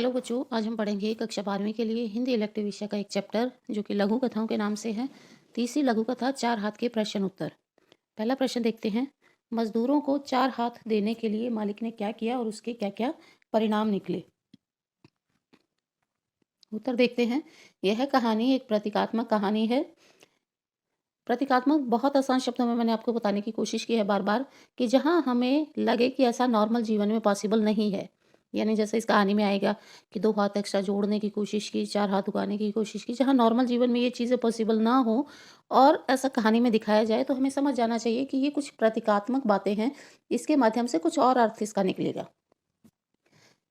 Hello बच्चों, आज हम पढ़ेंगे कक्षा 12वीं के लिए हिंदी इलेक्टिव विषय का एक चैप्टर जो कि लघु कथाओं के नाम से है। तीसरी लघु कथा चार हाथ के प्रश्न उत्तर। पहला प्रश्न देखते हैं। मजदूरों को चार हाथ देने के लिए मालिक ने क्या किया और उसके क्या क्या परिणाम निकले। उत्तर देखते हैं। यह कहानी एक प्रतीकात्मक कहानी है। प्रतीकात्मक बहुत आसान शब्दों में मैंने आपको बताने की कोशिश की है बार बार कि जहाँ हमें लगे कि ऐसा नॉर्मल जीवन में पॉसिबल नहीं है, यानी जैसे इस कहानी में आएगा कि दो हाथ एक्स्ट्रा जोड़ने की कोशिश की, चार हाथ उगाने की कोशिश की, जहाँ नॉर्मल जीवन में ये चीज़ें पॉसिबल ना हो और ऐसा कहानी में दिखाया जाए तो हमें समझ जाना चाहिए कि ये कुछ प्रतीकात्मक बातें हैं। इसके माध्यम से कुछ और अर्थ इसका निकलेगा।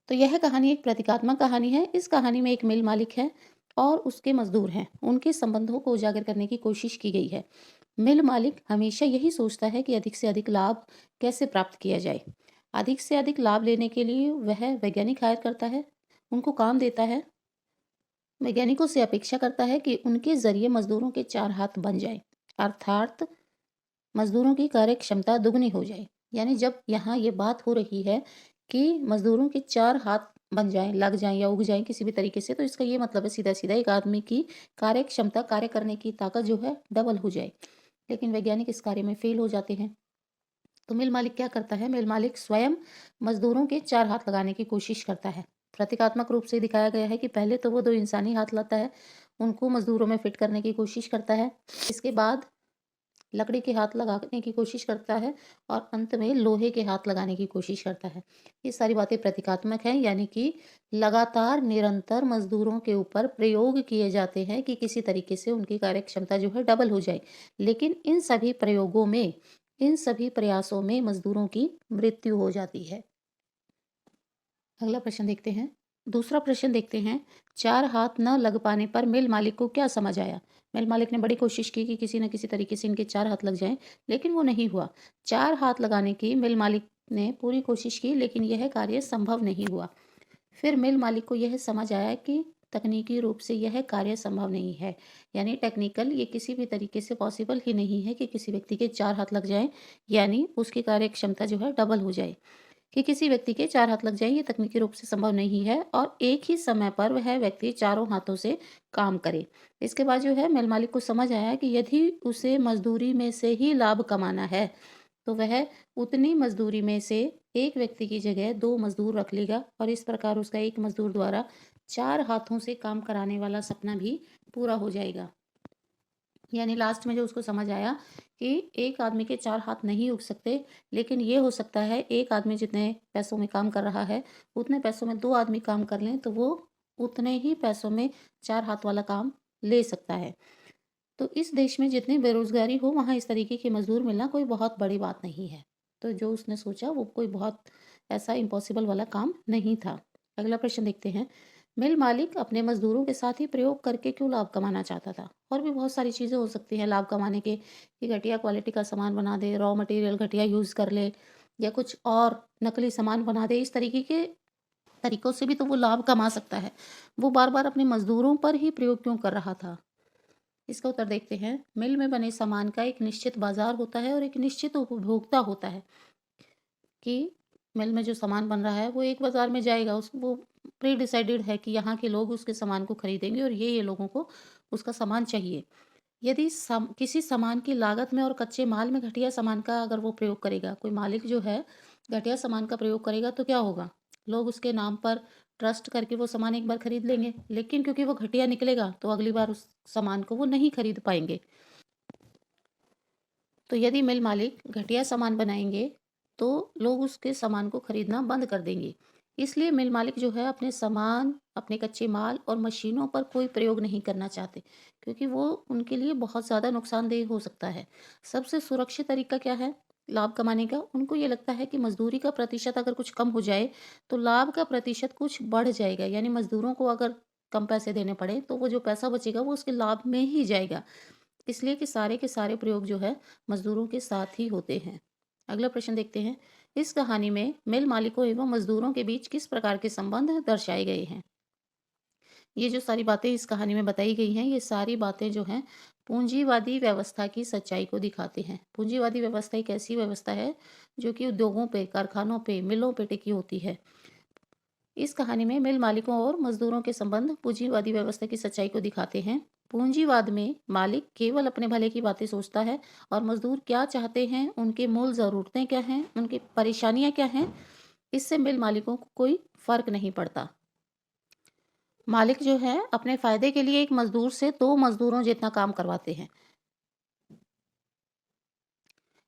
तो यह कहानी एक प्रतीकात्मक कहानी है। इस कहानी में एक मिल मालिक है और उसके मजदूर हैं। उनके संबंधों को उजागर करने की कोशिश की गई है। मिल मालिक हमेशा यही सोचता है कि अधिक से अधिक लाभ कैसे प्राप्त किया जाए। अधिक से अधिक लाभ लेने के लिए वह वैज्ञानिक हायर करता है, उनको काम देता है। वैज्ञानिकों से अपेक्षा करता है कि उनके जरिए मजदूरों के चार हाथ बन जाए, अर्थात मजदूरों की कार्य क्षमता दुगनी हो जाए। यानी जब यहाँ ये बात हो रही है कि मजदूरों के चार हाथ बन जाएं, लग जाएं या उग जाएं किसी भी तरीके से, तो इसका ये मतलब है सीधा सीधा एक आदमी की कार्य क्षमता, कार्य करने की ताकत जो है डबल हो जाए। लेकिन वैज्ञानिक इस कार्य में फेल हो जाते हैं। तो मिल मालिक क्या करता है? मिल मालिक स्वयं मजदूरों के चार हाथ लगाने की कोशिश करता है। प्रतीकात्मक रूप से दिखाया गया है कि पहले तो वो दो इंसानी हाथ लाता है, उनको मजदूरों में फिट करने की कोशिश करता है। इसके बाद लकड़ी के हाथ लगाने की कोशिश करता है और अंत में लोहे के हाथ लगाने की कोशिश करता है। ये सारी बातें प्रतीकात्मक हैं, यानी कि लगातार निरंतर मजदूरों के ऊपर प्रयोग किए जाते हैं कि किसी तरीके से उनकी कार्य क्षमता जो है डबल हो जाए। लेकिन इन सभी प्रयोगों में, इन सभी प्रयासों में मजदूरों की मृत्यु हो जाती है। अगला प्रश्न देखते हैं। दूसरा प्रश्न देखते हैं। चार हाथ न लग पाने पर मिल मालिक को क्या समझ आया? मिल मालिक ने बड़ी कोशिश की कि किसी न किसी तरीके से इनके चार हाथ लग जाएं, लेकिन वो नहीं हुआ। चार हाथ लगाने की मिल मालिक ने पूरी कोशिश की, लेकिन यह कार्य संभव नहीं हुआ। फिर मिल मालिक को यह समझ आया कि तकनीकी रूप से यह कार्य संभव नहीं है। यानी टेक्निकल ये किसी भी तरीके से पॉसिबल ही नहीं है कि किसी व्यक्ति के चार हाथ लग जाएं, यानी उसकी कार्य क्षमता जो है डबल हो जाए। कि किसी व्यक्ति के चार हाथ लग जाएं, ये तकनीकी रूप से संभव नहीं है और एक ही समय पर वह व्यक्ति चारों हाथों से काम करे। इसके बाद जो है मिल मालिक को समझ आया कि यदि उसे मजदूरी में से ही लाभ कमाना है तो वह उतनी मजदूरी में से एक व्यक्ति की जगह दो मजदूर रख लेगा और इस प्रकार उसका एक मजदूर द्वारा चार हाथों से काम कराने वाला सपना भी पूरा हो जाएगा। यानी लास्ट में जो उसको समझ आया कि एक आदमी के चार हाथ नहीं उग सकते, लेकिन ये हो सकता है एक आदमी जितने पैसों में काम कर रहा है उतने पैसों में दो आदमी काम कर लें तो वो उतने ही पैसों में चार हाथ वाला काम ले सकता है। तो इस देश में जितनी बेरोजगारी हो वहाँ इस तरीके के मजदूर मिलना कोई बहुत बड़ी बात नहीं है। तो जो उसने सोचा वो कोई बहुत ऐसा इम्पॉसिबल वाला काम नहीं था। अगला प्रश्न देखते हैं। मिल मालिक अपने मजदूरों के साथ ही प्रयोग करके क्यों लाभ कमाना चाहता था? और भी बहुत सारी चीज़ें हो सकती हैं लाभ कमाने के, कि घटिया क्वालिटी का सामान बना दे, रॉ मटेरियल घटिया यूज़ कर ले या कुछ और नकली सामान बना दे। इस तरीके के तरीकों से भी तो वो लाभ कमा सकता है। वो बार बार अपने मजदूरों पर ही प्रयोग क्यों कर रहा था? इसका उत्तर देखते हैं। मिल में बने सामान का एक निश्चित बाजार होता है और एक निश्चित उपभोक्ता होता है। कि मिल में जो सामान बन रहा है वो एक बाजार में जाएगा, उस वो प्री डिसाइडेड है कि यहाँ के लोग उसके सामान को खरीदेंगे और ये लोगों को उसका सामान चाहिए। यदि किसी सामान की लागत में और कच्चे माल में घटिया सामान का अगर वो प्रयोग करेगा, कोई मालिक जो है घटिया सामान का प्रयोग करेगा तो क्या होगा? लोग उसके नाम पर ट्रस्ट करके वो सामान एक बार खरीद लेंगे, लेकिन क्योंकि वो घटिया निकलेगा तो अगली बार उस सामान को वो नहीं खरीद पाएंगे। तो यदि मिल मालिक घटिया सामान बनाएंगे तो लोग उसके सामान को खरीदना बंद कर देंगे। इसलिए मिल मालिक जो है अपने सामान, अपने कच्चे माल और मशीनों पर कोई प्रयोग नहीं करना चाहते, क्योंकि वो उनके लिए बहुत ज़्यादा नुकसानदेह हो सकता है। सबसे सुरक्षित तरीका क्या है लाभ कमाने का? उनको ये लगता है कि मजदूरी का प्रतिशत अगर कुछ कम हो जाए तो लाभ का प्रतिशत कुछ बढ़ जाएगा। यानी मजदूरों को अगर कम पैसे देने पड़े तो वो जो पैसा बचेगा वो उसके लाभ में ही जाएगा। इसलिए कि सारे के सारे प्रयोग जो है मजदूरों के साथ ही होते हैं। अगला प्रश्न देखते हैं। इस कहानी में मिल मालिकों एवं मजदूरों के बीच किस प्रकार के संबंध दर्शाए गए हैं? ये जो सारी बातें इस कहानी में बताई गई हैं, ये सारी बातें जो हैं पूंजीवादी व्यवस्था की सच्चाई को दिखाते हैं। पूंजीवादी व्यवस्था एक ऐसी व्यवस्था है जो कि उद्योगों पे, कारखानों पे, मिलों पे टिकी होती है। इस कहानी में मिल मालिकों और मजदूरों के संबंध पूंजीवादी व्यवस्था की सच्चाई को दिखाते हैं। पूंजीवाद में मालिक केवल अपने भले की बातें सोचता है और मजदूर क्या चाहते हैं, उनके मूल ज़रूरतें क्या हैं, उनकी परेशानियां क्या हैं, इससे मिल मालिकों को कोई फर्क नहीं पड़ता। मालिक जो है अपने फायदे के लिए एक मजदूर से 2 मजदूरों जितना काम करवाते हैं।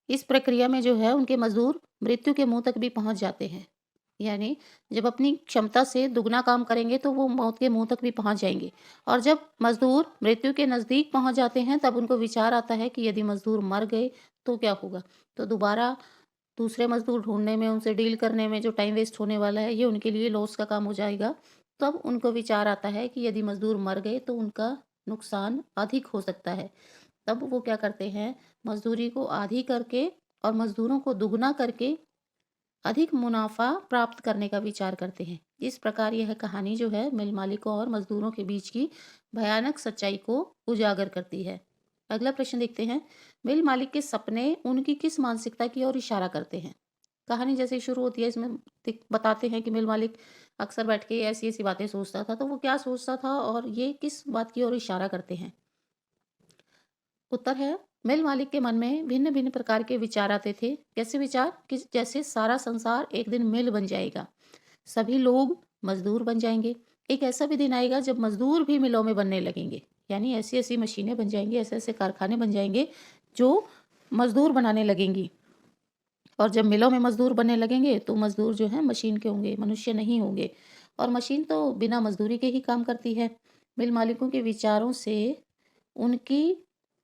इस प्रक्रिया में जो है उनके मजदूर मृत्यु के मुंह तक भी पहुंच जाते हैं। यानी जब अपनी क्षमता से दुगना काम करेंगे तो वो मौत के मुंह तक भी पहुंच जाएंगे। और जब मजदूर मृत्यु के नज़दीक पहुंच जाते हैं तब उनको विचार आता है कि यदि मजदूर मर गए तो क्या होगा। तो दोबारा दूसरे मजदूर ढूंढने में, उनसे डील करने में जो टाइम वेस्ट होने वाला है, ये उनके लिए लॉस का काम हो जाएगा। तब उनको विचार आता है कि यदि मजदूर मर गए तो उनका नुकसान अधिक हो सकता है। तब वो क्या करते हैं, मजदूरी को आधी करके और मजदूरों को दुगना करके अधिक मुनाफा प्राप्त करने का विचार करते हैं। इस प्रकार यह कहानी जो है मिल मालिकों और मजदूरों के बीच की भयानक सच्चाई को उजागर करती है। अगला प्रश्न देखते हैं, मिल मालिक के सपने उनकी किस मानसिकता की ओर इशारा करते हैं। कहानी जैसे ही शुरू होती है इसमें बताते हैं कि मिल मालिक अक्सर बैठ के ऐसी ऐसी बातें सोचता था। तो वो क्या सोचता था और ये किस बात की ओर इशारा करते हैं। उत्तर है, मिल मालिक के मन में भिन्न भिन्न प्रकार के विचार आते थे। कैसे विचार कि जैसे सारा संसार एक दिन मिल बन जाएगा, सभी लोग मजदूर बन जाएंगे। एक ऐसा भी दिन आएगा जब मजदूर भी मिलों में बनने लगेंगे। यानी ऐसी ऐसी मशीनें बन जाएंगी, ऐसे ऐसे कारखाने बन जाएंगे जो मजदूर बनाने लगेंगी। और जब मिलों में मजदूर बनने लगेंगे तो मजदूर जो है मशीन के होंगे, मनुष्य नहीं होंगे। और मशीन तो बिना मजदूरी के ही काम करती है। मिल मालिकों के विचारों से उनकी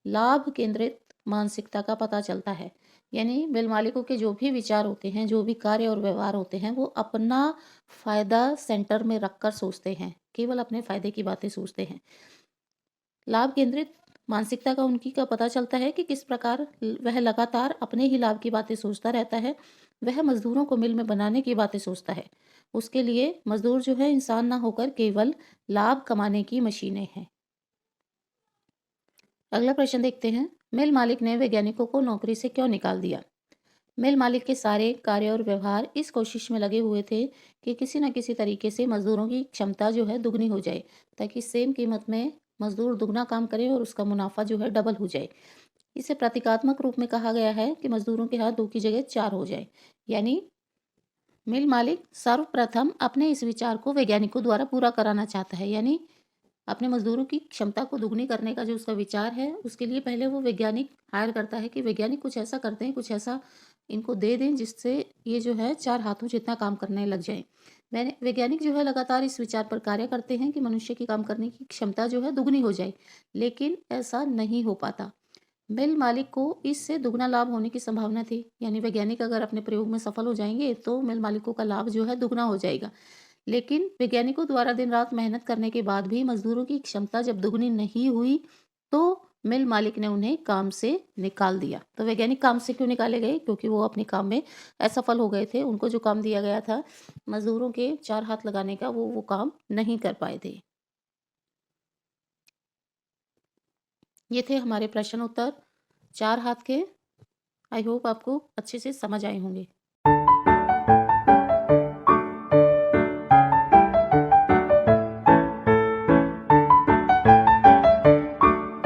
लाभ केंद्रित मानसिकता का पता चलता है। यानी मिल मालिकों के जो भी विचार होते हैं, जो भी कार्य और व्यवहार होते हैं, वो अपना फायदा सेंटर में रखकर सोचते हैं, केवल अपने फायदे की बातें सोचते हैं। लाभ केंद्रित मानसिकता का उनकी का पता चलता है कि किस प्रकार वह लगातार अपने ही लाभ की बातें सोचता रहता है। वह मजदूरों को मिल में बनाने की बातें सोचता है। उसके लिए मजदूर जो है इंसान ना होकर केवल लाभ कमाने की मशीनें हैं। अगला प्रश्न देखते हैं, मिल मालिक ने वैज्ञानिकों को नौकरी से क्यों निकाल दिया। मिल मालिक के सारे कार्य और व्यवहार इस कोशिश में लगे हुए थे कि किसी न किसी तरीके से मजदूरों की क्षमता जो है दुगनी हो जाए, ताकि सेम कीमत में मजदूर दुगना काम करे और उसका मुनाफा जो है डबल हो जाए। इसे प्रतीकात्मक रूप में कहा गया है कि मजदूरों के हाथ 2 की जगह 4 हो जाए। यानी मिल मालिक सर्वप्रथम अपने इस विचार को वैज्ञानिकों द्वारा पूरा कराना चाहता है। यानी अपने मजदूरों की क्षमता को दुगनी करने का जो उसका विचार है, उसके लिए पहले वो वैज्ञानिक हायर करता है कि वैज्ञानिक कुछ ऐसा करते हैं, कुछ ऐसा इनको दे दें जिससे ये जो है 4 हाथों जितना काम करने लग जाए। मैंने वैज्ञानिक जो है लगातार इस विचार पर कार्य करते हैं कि मनुष्य की काम करने की क्षमता जो है दुगनी हो जाए, लेकिन ऐसा नहीं हो पाता। मिल मालिक को इससे दुगना लाभ होने की संभावना थी। यानी वैज्ञानिक अगर अपने प्रयोग में सफल हो जाएंगे तो मिल मालिकों का लाभ जो है दुगना हो जाएगा। लेकिन वैज्ञानिकों द्वारा दिन रात मेहनत करने के बाद भी मजदूरों की क्षमता जब दुगनी नहीं हुई तो मिल मालिक ने उन्हें काम से निकाल दिया। तो वैज्ञानिक काम से क्यों निकाले गए? क्योंकि वो अपने काम में असफल हो गए थे। उनको जो काम दिया गया था मजदूरों के 4 हाथ लगाने का, वो काम नहीं कर पाए थे। ये थे हमारे प्रश्न उत्तर 4 हाथ के। आई होप आपको अच्छे से समझ आए होंगे।